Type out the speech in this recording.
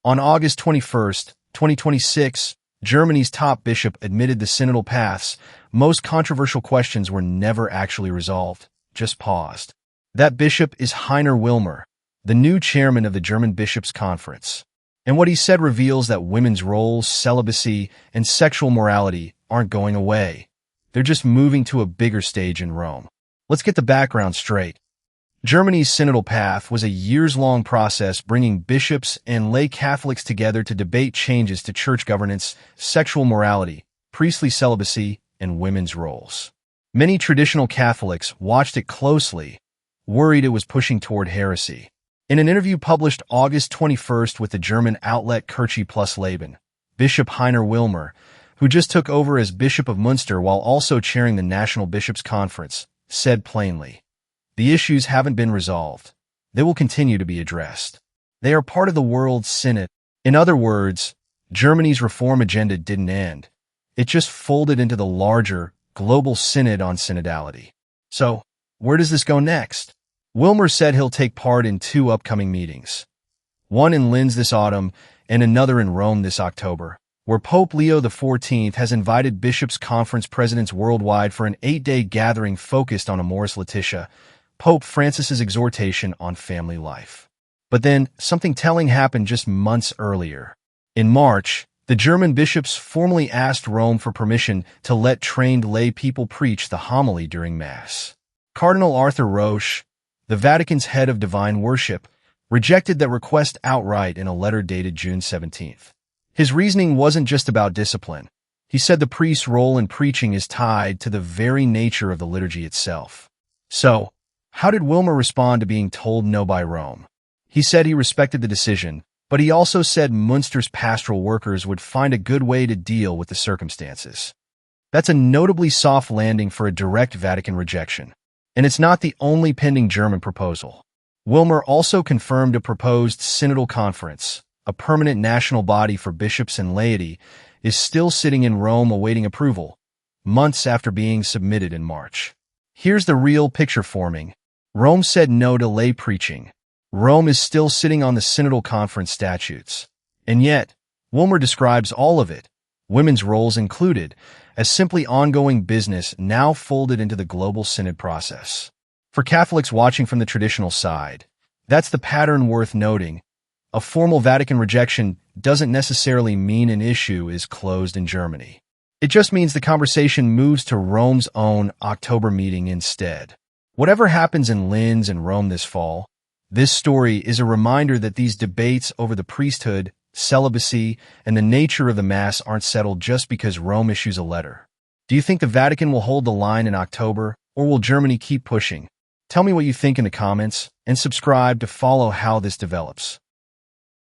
On August 21st, 2026, Germany's top bishop admitted the Synodal Path's most controversial questions were never actually resolved, just paused. That bishop is Heiner Wilmer, the new chairman of the German Bishops' Conference. And what he said reveals that women's roles, celibacy, and sexual morality aren't going away. They're just moving to a bigger stage in Rome. Let's get the background straight. Germany's Synodal Path was a years-long process bringing bishops and lay Catholics together to debate changes to church governance, sexual morality, priestly celibacy, and women's roles. Many traditional Catholics watched it closely, worried it was pushing toward heresy. In an interview published August 21st with the German outlet Kirche+Leben, Bishop Heiner Wilmer, who just took over as Bishop of Münster while also chairing the National Bishops' Conference, said plainly, "The issues haven't been resolved. They will continue to be addressed. They are part of the World Synod." In other words, Germany's reform agenda didn't end. It just folded into the larger, global synod on synodality. So, where does this go next? Wilmer said he'll take part in 2 upcoming meetings. One in Linz this autumn and another in Rome this October, where Pope Leo XIV has invited Bishops' Conference presidents worldwide for an 8-day gathering focused on Amoris Laetitia, Pope Francis's exhortation on family life. But then, something telling happened just months earlier. In March, the German bishops formally asked Rome for permission to let trained lay people preach the homily during Mass. Cardinal Arthur Roche, the Vatican's head of divine worship, rejected that request outright in a letter dated June 17th. His reasoning wasn't just about discipline. He said the priest's role in preaching is tied to the very nature of the liturgy itself. So, how did Wilmer respond to being told no by Rome? He said he respected the decision, but he also said Münster's pastoral workers would find a good way to deal with the circumstances. That's a notably soft landing for a direct Vatican rejection. And it's not the only pending German proposal. Wilmer also confirmed a proposed Synodal Conference, a permanent national body for bishops and laity, is still sitting in Rome awaiting approval, months after being submitted in March. Here's the real picture forming. Rome said no to lay preaching. Rome is still sitting on the Synodal Conference statutes. And yet, Wilmer describes all of it, women's roles included, as simply ongoing business now folded into the global synod process. For Catholics watching from the traditional side, that's the pattern worth noting. A formal Vatican rejection doesn't necessarily mean an issue is closed in Germany. It just means the conversation moves to Rome's own October meeting instead. Whatever happens in Linz and Rome this fall, this story is a reminder that these debates over the priesthood, celibacy, and the nature of the Mass aren't settled just because Rome issues a letter. Do you think the Vatican will hold the line in October, or will Germany keep pushing? Tell me what you think in the comments, and subscribe to follow how this develops.